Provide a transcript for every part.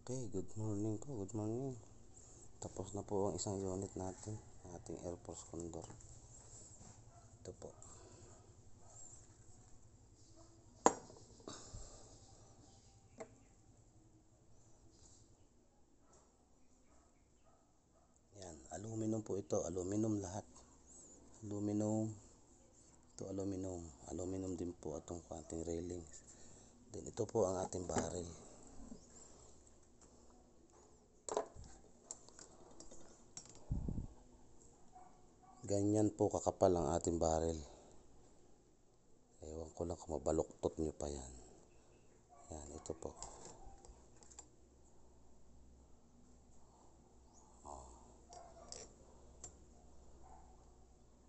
Okay, good morning po, good morning. Tapos na po ang isang unit natin, ating Air Force Condor. Ito po. Yan, aluminum po ito, aluminum lahat. Aluminum, ito aluminum. Aluminum din po itong ating railings. Then ito po ang ating barrel. Ganyan po kakapal ang ating barrel. Ewan ko lang kung mabaluktot nyo pa yan. Yan, ito po.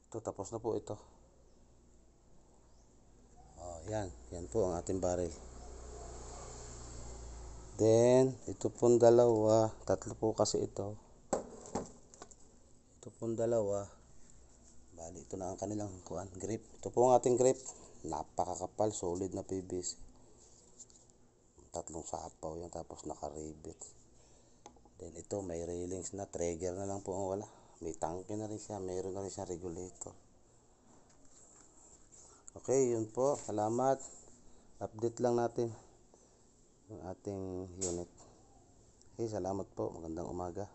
Ito, tapos na po ito. Yan, yan po ang ating barrel. Then, ito pong dalawa, tatlo po kasi ito. Ito pong dalawa. Bali, ito na ang kanilang grip. Ito po ang ating grip. Napakakapal, solid na PVC. Tatlong sapaw yan, tapos naka-rivet. Then ito, may railings na, trigger na lang po ang wala. May tangke na rin siya, mayroon na rin siya regulator. Okay, yun po. Salamat. Update lang natin yung ating unit. Okay, salamat po. Magandang umaga.